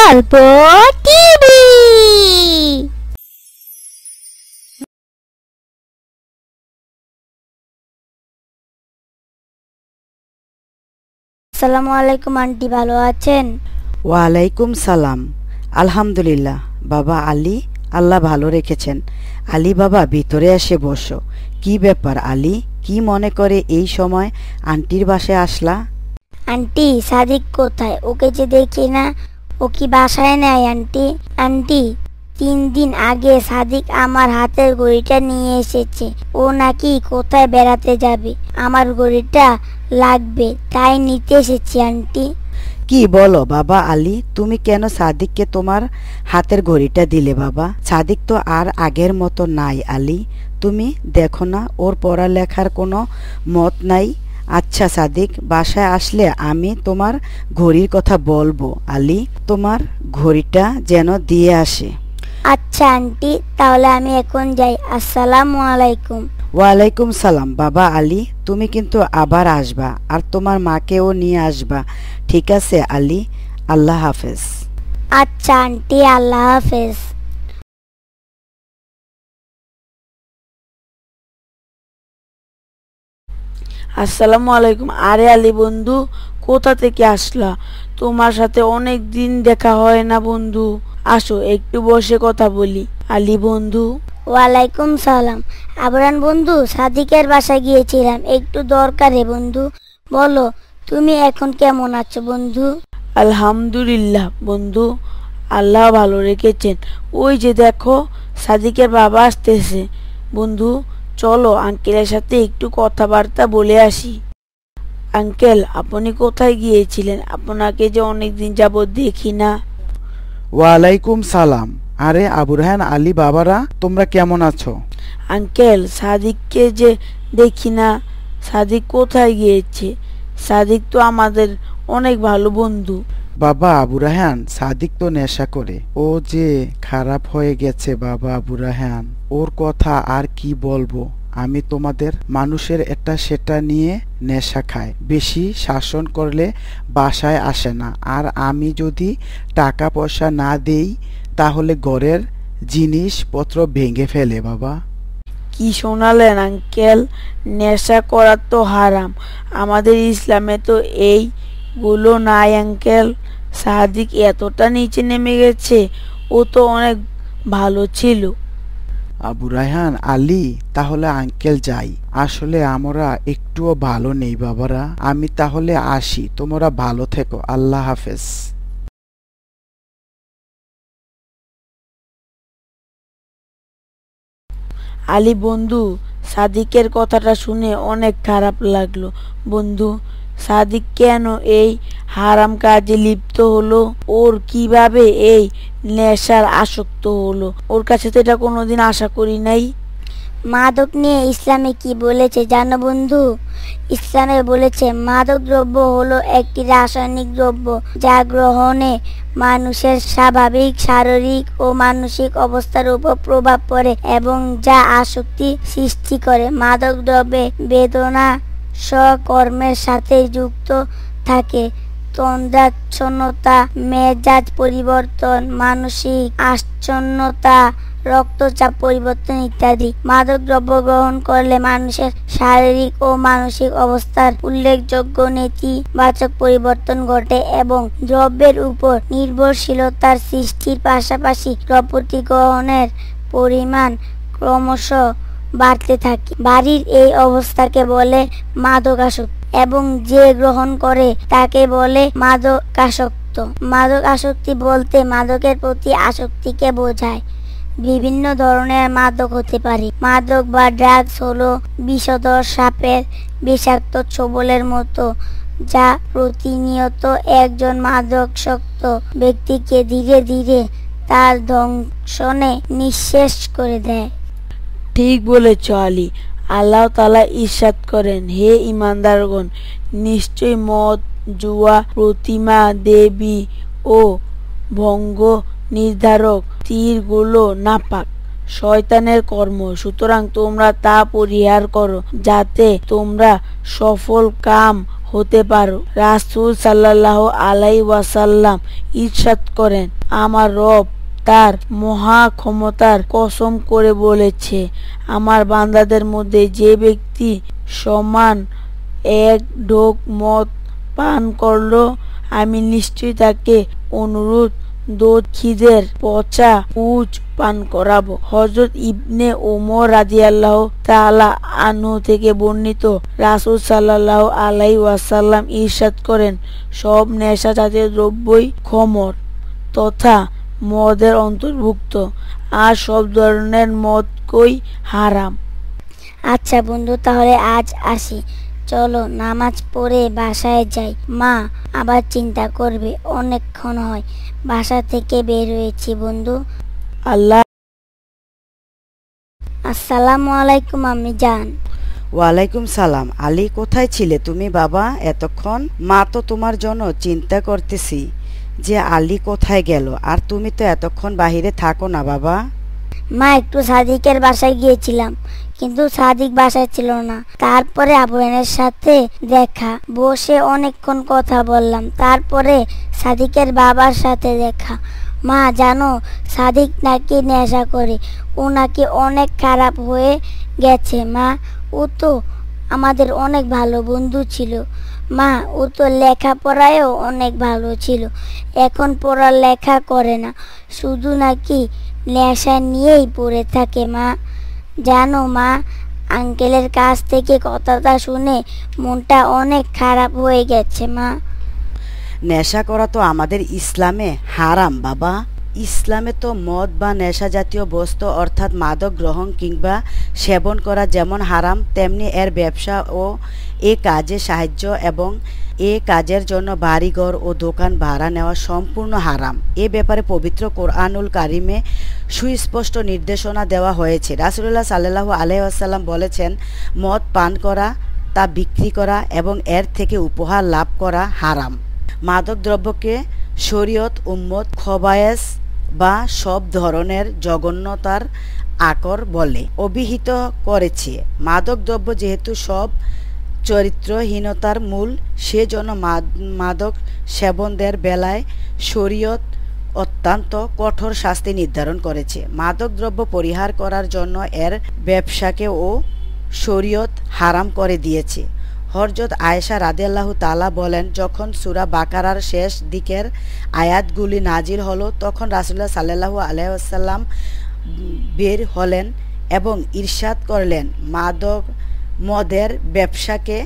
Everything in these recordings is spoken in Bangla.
গল্প টিভি। আসসালামু আলাইকুম আন্টি, ভালো আছেন? ওয়ালাইকুম সালাম। আলহামদুলিল্লাহ বাবা আলী, আল্লাহ ভালো রেখেছেন। আলী বাবা, ভিতরে এসে বসো। কি ব্যাপার আলী, কি মনে করে এই সময় আন্টির বাসায় আসলা? আন্টি, সাদিক কোথায়? ওকে যে দেখি না। ও কি বাসায় নেই আন্টি? আন্টি, 3 দিন আগে সাদিক আমার হাতের ঘড়িটা নিয়ে এসেছে। ও নাকি কোথায় বেড়াতে যাবে, আমার ঘড়িটা লাগবে, তাই নিতে এসেছি আন্টি। কি বলো বাবা আলী, তুমি কেন সাদিককে তোমার হাতের ঘড়িটা দিলে বাবা? সাদিক তো আর আগের মতো নাই আলী, তুমি দেখো না ওর পড়ালেখার কোনো মত নাই। আচ্ছা সাদিক, বাসায় আসলে আমি তোমার ঘড়ির কথা বলবো। আলী, তোমার ঘড়িটা যেন দিয়ে আসে। আচ্ছা আন্টি, তাহলে আমি এখন যাই। আসসালামু আলাইকুম। ওয়ালাইকুম সালাম। বাবা আলী, তুমি কিন্তু আবার আসবা, আর তোমার মাকেও নিয়ে আসবা, ঠিক আছে আলী? আল্লাহ হাফেজ। আচ্ছা আন্টি, আল্লাহ হাফেজ। আসসালামু আলাইকুম। আরে আলী বন্ধু, কোথা থেকে আসলা? তোমার সাথে অনেক দিন দেখা হয় না বন্ধু। আসো একটু বসে কথা বলি। আলী বন্ধু। ওয়ালাইকুম সালাম। আবরান বন্ধু, সাদিকের বাসায় গিয়েছিলাম, একটু দরকারে বন্ধু। বলো, তুমি এখন কেমন আছো বন্ধু? আলহামদুলিল্লাহ বন্ধু, আল্লাহ ভালো রেখেছেন। ওই যে দেখো, সাদিকের বাবা আসতেছে। বন্ধু, চলো আঙ্কেলের সাথে একটু কথাবার্তা বলে আসি। আঙ্কেল, আপনি কোথায় গিয়েছিলেন? আপনাকে যে অনেকদিন যাবত দেখি না। ওয়ালাইকুম সালাম। আরে আবুরহান, আলী বাবারা, তোমরা কেমন আছো? আঙ্কেল, সাদিককে যে দেখি না। সাদিক কোথায় গিয়েছে? সাদিক তো আমাদের অনেক ভালো বন্ধু। বাবা আবুরাহান, সাদিক তো নেশা করে, ও যে খারাপ হয়ে গেছে বাবা আবুরাহান। ওর কথা আর কি বলবো আমি তোমাদের? মানুষের এটা সেটা নিয়ে নেশা খায়, বেশি শাসন করলে বাসায় আসে না, আর আমি যদি টাকা পয়সা না দেই তাহলে ঘরের জিনিসপত্র ভেঙে ফেলে বাবা। কি শোনালেন আঙ্কেল? নেশা করা তো হারাম, আমাদের ইসলামে তো এইগুলো নাই আঙ্কেল। সাদিক এতটা নিচে নেমে গেছে? ও তো অনেক ভালো ছিল। আবু রায়হান, আলী, তাহলে আঙ্কেল যাই। আসলে আমরা একটুও ভালো নেই বাবারা। আমি তাহলে আসি, তোমরা ভালো থেকো। আল্লাহ হাফেজ। আলী বন্ধু, সাদিকের কথাটা শুনে অনেক খারাপ লাগলো বন্ধু। সাদিক কেন এই হারাম কাজে লিপ্ত হলো? ওর কিভাবে এই নেশার আসক্ত হলো? ওর কাছে তো এটা কোনোদিন আশা করি নাই। মাদক নিয়ে ইসলামে কি বলেছে জানো বন্ধু? ইসলামে বলেছে মাদক দ্রব্য হলো একটি রাসায়নিক দ্রব্য যা গ্রহণে মানুষের স্বাভাবিক শারীরিক ও মানসিক অবস্থার উপর প্রভাব পড়ে এবং যা আসক্তি সৃষ্টি করে। মাদক দ্রব্যে বেদনা সকর্মের সাথে যুক্ত থাকে, তন্দ্রাচ্ছন্নতা, মেজাজ পরিবর্তন, মানসিক আচ্ছন্নতা, রক্তচাপ পরিবর্তন ইত্যাদি। মাদক দ্রব্য গ্রহণ করলে মানুষের শারীরিক ও মানসিক অবস্থার উল্লেখযোগ্য নেতিবাচক পরিবর্তন ঘটে এবং দ্রব্যের উপর নির্ভরশীলতার সৃষ্টির পাশাপাশি দ্রব্যটি গ্রহণের পরিমাণ ক্রমশ বাড়তে থাকে। বাড়ির এই অবস্থাকে বলে মাদকাসক্তি এবং যে গ্রহণ করে তাকে বলে মাদকাসক্ত। মাদক আসক্তি বলতে মাদকের প্রতি আসক্তিকে বোঝায়। বিভিন্ন ধরনের মাদক হতে পারে। মাদক বা ড্রাগস হলো বিষধর সাপের বিষাক্ত ছোবলের মতো, যা প্রতিনিয়ত একজন মাদকাসক্ত ব্যক্তিকে ধীরে ধীরে তার ধ্বংসনে নিঃশেষ করে দেয়। ঠিক বলেছ আলী। আল্লাহ তাআলা ইরশাদ করেন, হে ঈমানদারগণ, নিশ্চয় মদ, জুয়া, প্রতিমা দেবী ও ভঙ্গ নির্ধারক তীরগুলো নাপাক, শয়তানের কর্ম। সুতরাং তোমরা তা পরিহার করো যাতে তোমরা সফল কাম হতে পারো। রাসূল সাল্লাল্লাহু আলাইহি ওয়াসাল্লাম ইরশাদ করেন, আমার রব তার মহা ক্ষমতার কসম করে বলেছে, আমার বান্দাদের মধ্যে যে ব্যক্তি সমান এক ঢোক মদ পান করলো, আমি নিশ্চয়ই তাকে অনুরোধ দক্ষিণের পচা পুজ পান করাবো। হযরত ইবনে ওমর রাদিয়াল্লাহু তাআলা আনহু থেকে বর্ণিত, রাসূল সাল্লাল্লাহু আলাইহি ওয়াসাল্লাম ইরশাদ করেন, সব নেশা জাতীয় দ্রব্যই খমর তথা মদের অন্তর্ভুক্ত, আর সব ধরনের মদই হারাম। আচ্ছা বন্ধু, তাহলে আজ আসি। চলো নামাজ পড়ে বাসায় যাই। মা আবার চিন্তা করবে, অনেকক্ষণ হয় বাসা থেকে বের হয়েছি। বন্ধু, আল্লাহ। আসসালামু আলাইকুম আম্মি জান। ওয়ালাইকুম সালাম। আলী, কোথায় ছিলে তুমি বাবা এতক্ষণ? মা তো তোমার জন্য চিন্তা করতেছি যে আলী কোথায় গেল, আর তুমি তো এতক্ষণ বাহিরে থাকো না বাবা। মা, একটু সাদিকের বাসায় গিয়েছিলাম, কিন্তু সাদিক বাসায় ছিল না। তারপরে আবুনের সাথে দেখা, বসে অনেকক্ষণ কথা বললাম। তারপরে সাদিকের বাবার সাথে দেখা। মা জানো, সাদিক নাকি নেশা করে, ও নাকি অনেক খারাপ হয়ে গেছে। মা, ও তো আমাদের অনেক ভালো বন্ধু ছিল। মা, ও তো লেখাপড়ায়ও অনেক ভালো ছিল, এখন পড়ালেখা করে না, শুধু নাকি নেশা নিয়েই পড়ে থাকে। মা জানো মা, আঙ্কেলের কাছ থেকে কথাটা শুনে মনটা অনেক খারাপ হয়ে গেছে। মা, নেশা করা তো আমাদের ইসলামে হারাম বাবা। ইসলামে তো মদ বা নেশা জাতীয় বস্তু অর্থাৎ মাদক গ্রহণ কিংবা সেবন করা যেমন হারাম, তেমনি এর ব্যবসা ও এ কাজে সাহায্য এবং এ কাজের জন্য বাড়িঘর ও দোকান ভাড়া নেওয়া সম্পূর্ণ হারাম। এ ব্যাপারে পবিত্র কোরআনুল কারিমে সুস্পষ্ট নির্দেশনা দেওয়া হয়েছে। রাসূলুল্লাহ সাল্লাল্লাহু আলাইহি ওয়াসাল্লাম বলেছেন, মদ পান করা, তা বিক্রি করা এবং এর থেকে উপহার লাভ করা হারাম। মাদক দ্রব্যকে শরীয়ত উম্মত খবায়েস বা সব ধরনের জঘন্যতার আকর বলে অভিহিত করেছে। মাদক দ্রব্য যেহেতু সব চরিত্রহীনতার মূল, সেজন্য মাদক সেবনদের বেলায় শরীয়ত অত্যন্ত কঠোর শাস্তি নির্ধারণ করেছে। মাদক দ্রব্য পরিহার করার জন্য এর ব্যবসাকে ও শরীয়ত হারাম করে দিয়েছে। হযরত আয়েশা রাদিয়াল্লাহু তাআলা বলেন, যখন সূরা বাকারার শেষ দিকের আয়াতগুলি নাজিল হলো, তখন রাসূলুল্লাহ সাল্লাল্লাহু আলাইহি ওয়াসাল্লাম বের হলেন এবং ইরশাদ করলেন, মদের ব্যবসাকে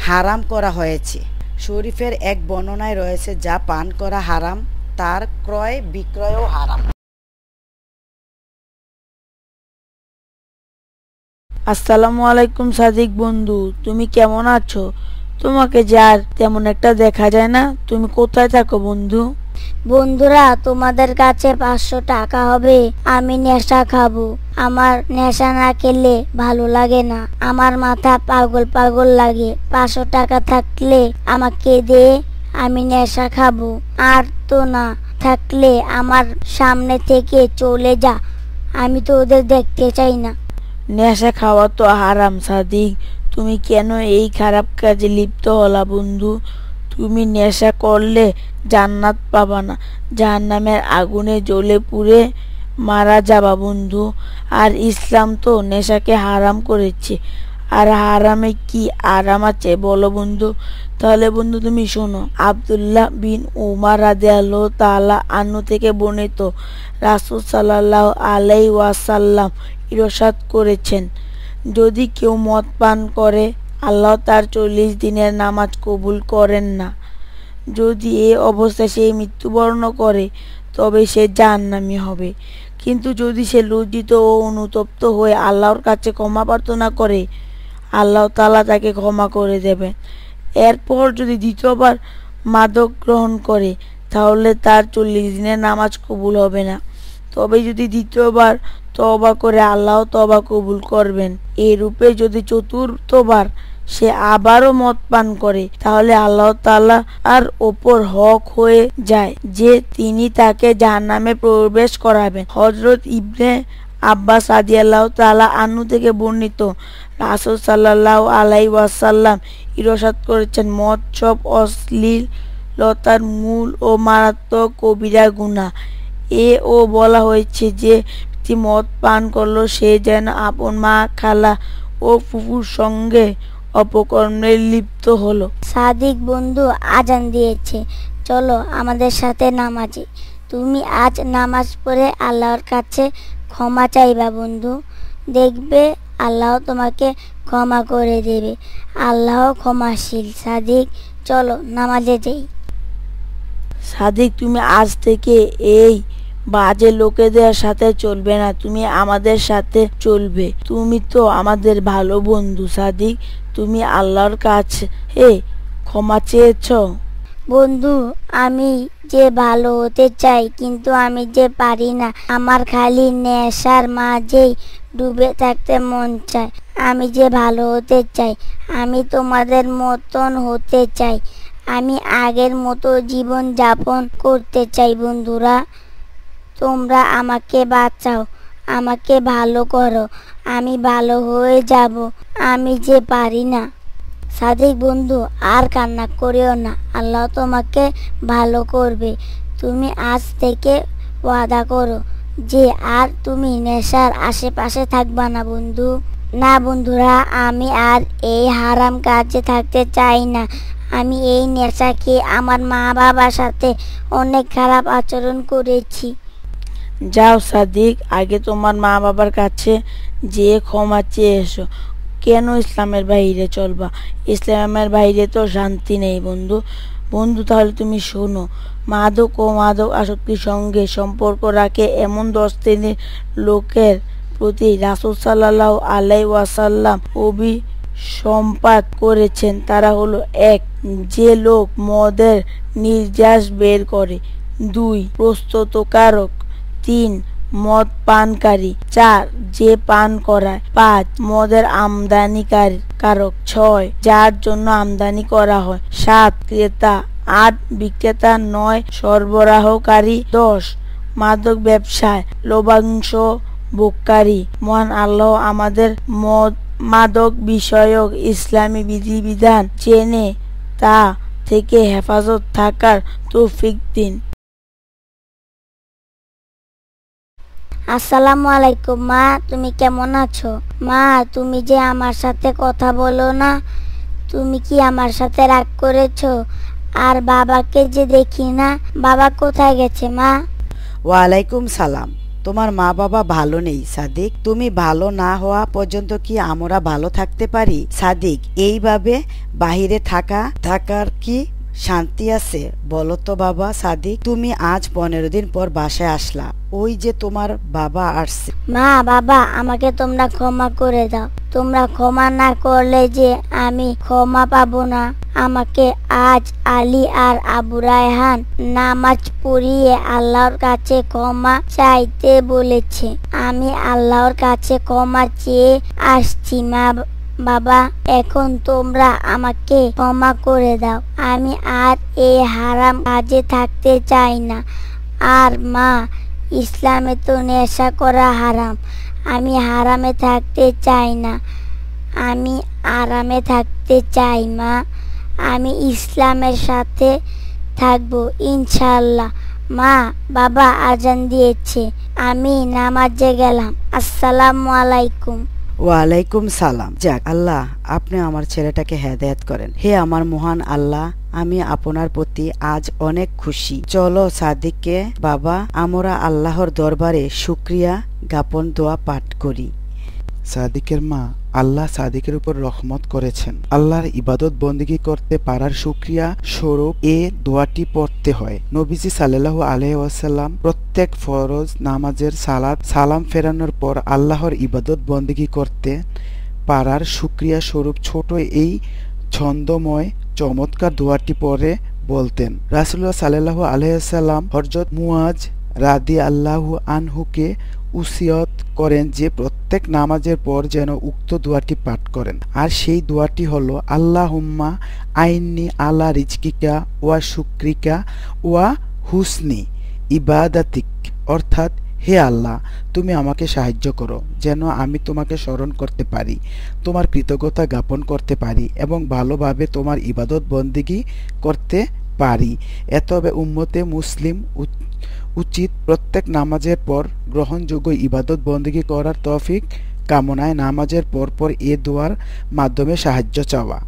হারাম করা হয়েছে। শরীফের এক বর্ণনায় রয়েছে, যা পান করা হারাম, তার ক্রয় বিক্রয়ও হারাম। আসসালামু আলাইকুম সাদিক বন্ধু, তুমি কেমন আছো? তোমাকে যে আর তেমন একটা দেখা যায় না, তুমি কোথায় থাকো বন্ধু? বন্ধুরা, তোমাদের কাছে 500 টাকা হবে? আমি নেশা খাবো। আমার নেশা না খেলে ভালো লাগে না, আমার মাথা পাগল পাগল লাগে। 500 টাকা থাকলে আমাকে দে, আমি নেশা খাবো। আর তো না থাকলে আমার সামনে থেকে চলে যা, আমি তো ওদের দেখতে চাই না। নেশা খাওয়া তো হারাম সাদিক, তুমি কেন এই খারাপ কাজে লিপ্ত হলা বন্ধু? তুমি নেশা করলে জান্নাত পাবা না, জাহান্নামের আগুনে জ্বলে পুড়ে মারা যাবা বন্ধু। আর ইসলাম তো নেশাকে হারাম করেছে, আর হারামে কি আরাম আছে বলো বন্ধু? তাহলে বন্ধু তুমি শোনো, আব্দুল্লাহ বিন উমার রাদিয়াল্লাহু তাআলা আনহু থেকে বর্ণিত, রাসূল সাল্লাল্লাহু আলাইহি ওয়াসাল্লাম ইরশাদ করেছেন, যদি কেউ মদ পান করে, আল্লাহ তার 40 দিনের নামাজ কবুল করেন না। যদি এ অবস্থায় সে মৃত্যুবরণ করে, তবে সে জাহান্নামী হবে। কিন্তু যদি সে লজ্জিত ও অনুতপ্ত হয়ে আল্লাহর কাছে ক্ষমা প্রার্থনা করে, আল্লাহ তাআলা তাকে ক্ষমা করে দেবেন। এরপর যদি দ্বিতীয়বার মাদক গ্রহণ করে, তাহলে তার 40 দিনের নামাজ কবুল হবে না। তবে যদি দ্বিতীয়বার তওবা করে, আল্লাহ তওবা কবুল করবেন। এরূপে যদি চতুর্থবার সে আবারও মদ পান করে, তাহলে আল্লাহ তাআলা আর ওপর হক হয়ে যায় যে তিনি তাকে জাহান্নামে প্রবেশ করাবেন। হযরত ইবনে আব্বাস রাদিয়াল্লাহু তাআলা আনহু থেকে বর্ণিত, রাসূল সাল্লাল্লাহু আলাইহি ওয়াসাল্লাম ইরশাদ করেছেন, মদ সব অশ্লীল লতার মূল ও মারাত্মক কবিরা গুনাহ। ও বলা হয়েছে যে ব্যক্তি মদ পান করলো সে যেন আপন মা, খালা ও ফুফুর সঙ্গে অপকর্মে লিপ্ত হলো। সাদিক বন্ধু, আজান দিয়েছে, চলো আমাদের সাথে নামাজে। তুমি আজ নামাজ পড়ে আল্লাহর কাছে ক্ষমা চাইবা বন্ধু, দেখবে আল্লাহ তোমাকে ক্ষমা করে দেবে। আল্লাহ ক্ষমাশীল। সাদিক, চলো নামাজে যাই। সাদিক, তুমি আজ থেকে এই বাজে লোকেদের সাথে চলবে না, তুমি আমাদের সাথে চলবে। তুমি তো আমাদের ভালো বন্ধু। সাদিক, তুমি আল্লাহর কাছে ক্ষমা চেয়েছ। বন্ধু, আমি যে ভালো হতে চাই কিন্তু আমি যে পারি না। আমার খালি নেশার মাঝেই ডুবে থাকতে মন চায়। আমি যে ভালো হতে চাই, আমি তোমাদের মতন হতে চাই। আমি আগের মতো জীবন যাপন করতে চাই। বন্ধুরা, তোমরা আমাকে বাঁচাও, আমাকে ভালো করো, আমি ভালো হয়ে যাব। আমি যে পারি না। সাদিক বন্ধু, আর কান্না করিও না, আল্লাহ তোমাকে ভালো করবে। তুমি আজ থেকে ওয়াদা করো যে আর তুমি নেশার আশেপাশে থাকবা না বন্ধু। না বন্ধুরা, আমি আর এই হারাম কাজে থাকতে চাই না। আমি এই নেশাকে আমার মা বাবার সাথে অনেক খারাপ আচরণ করেছি। যাও সাদিক, আগে তোমার মা বাবার কাছে যে ক্ষমা চেয়ে এসো। কেন ইসলামের বাইরে চলবা? ইসলামের বাইরে তো শান্তি নেই বন্ধু। বন্ধু, তাহলে তুমি শোনো, মাদক ও মাদক আসক্তির সঙ্গে সম্পর্ক রাখে এমন 10 শ্রেণীর লোকের প্রতি রাসূল সাল্লাল্লাহু আলাইহি ওয়াসাল্লাম অভিসম্পাত করেছেন। তারা হলো: 1. যে লোক মদের নির্যাস বের করে। 2. প্রস্তুতকারক। 3. মদ পানকারী। 4. যে পান করায়। 5. মদের আমদানিকারক। 6. যার জন্য আমদানি করা হয়। 7. ক্রেতা। 8. বিক্রেতা। 9. সরবরাহকারী। 10. মাদক ব্যবসায় লভ্যাংশ ভোগকারী। মহান আল্লাহ আমাদের মাদক বিষয়ক ইসলামী বিধিবিধান জেনে তা থেকে হেফাজত থাকার তৌফিক দিন। আসসালামু আলাইকুম মা, তুমি কেমন আছো? মা, তুমি যে আমার সাথে কথা বলো না, তুমি কি আমার সাথে রাগ করেছো? আর বাবাকে যে দেখি না, বাবা কোথায় গেছে মা? ওয়ালাইকুম সালাম। তোমার মা বাবা ভালো নেই সাদিক। তুমি ভালো না হওয়া পর্যন্ত কি আমরা ভালো থাকতে পারি সাদিক? এইভাবে বাহিরে থাকার কি শান্তি আছে বলো তো বাবা? সাদিক, তুমি আজ 15 দিন পর বাসায় আসলা, ওই যে তোমার বাবা আসছে। মা, বাবা, আমাকে তোমরা ক্ষমা করে দাও। তোমরা ক্ষমা না করলে যে আমি ক্ষমা পাবো না। আমাকে আজ আলী আর আবু রায়হান নামাজ পড়িয়ে আল্লাহর কাছে ক্ষমা চাইতে বলেছে। আমি আল্লাহর কাছে ক্ষমা চেয়ে আসছি। মা, বাবা, এখন তোমরা আমাকে ক্ষমা করে দাও। আমি আর এই হারাম কাজে থাকতে চাই না। আর মা, ইসলামে তো নেশা করা হারাম। আমি হারামে থাকতে চাই না, আমি আরামে থাকতে চাই। মা, আমি ইসলামের সাথে থাকবো ইনশাআল্লাহ। মা, বাবা আজান দিয়েছে, আমি নামাজে গেলাম। আসসালামু আলাইকুম। ওয়ালাইকুম সালাম। যাক, আল্লাহ আপনি আমার ছেলেটাকে হেদায়েত করেন। হে আমার মহান আল্লাহ, আমি আপনার প্রতি আজ অনেক খুশি। চলো সাদিককে বাবা, আমরা আল্লাহর দরবারে শুকরিয়া জ্ঞাপন দোয়া পাঠ করি। সাদিকের মা, আল্লাহ সাদিকের উপর রহমত করেছেন। আল্লাহর ইবাদত বন্দেগী করতে পারার শুকরিয়া স্বরূপ এ দোয়াটি পড়তে হয়। নবীজি সাল্লাল্লাহু আলাইহি ওয়াসাল্লাম প্রত্যেক ফরজ নামাজের সালাম ফেরানোর পর আল্লাহর ইবাদত বন্দেগী করতে পারার শুকরিয়া স্বরূপ ছোট এই ছন্দময় চমৎকার দোয়াটি পরে বলতেন। রাসূলুল্লাহ সাল্লাল্লাহু আলাইহি ওয়াসাল্লাম হযরত মুআজ রাদিয়াল্লাহু আনহুকে উসিয়ত করেন যে প্রত্যেক নামাজের পর যেন উক্ত দোয়াটি পাঠ করেন। আর সেই দোয়াটি হলো: আল্লাহুম্মা আইন্নি আলা রিজকিকা ওয়া শুকরিকা ওয়া হুসনি ইবাদাতিক। অর্থাৎ, হে আল্লাহ, তুমি আমাকে সাহায্য করো যেন আমি তোমাকে স্মরণ করতে পারি, তোমার কৃতজ্ঞতা জ্ঞাপন করতে পারি এবং ভালোভাবে তোমার ইবাদত বন্দেগী করতে পারি। তবে উম্মতে মুসলিম উচিত প্রত্যেক নামাজের পর গ্রহণযোগ্য ইবাদত বন্দেগী করার তৌফিক কামনায় নামাজের পর পর এ দোয়ার মাধ্যমে সাহায্য চাওয়া।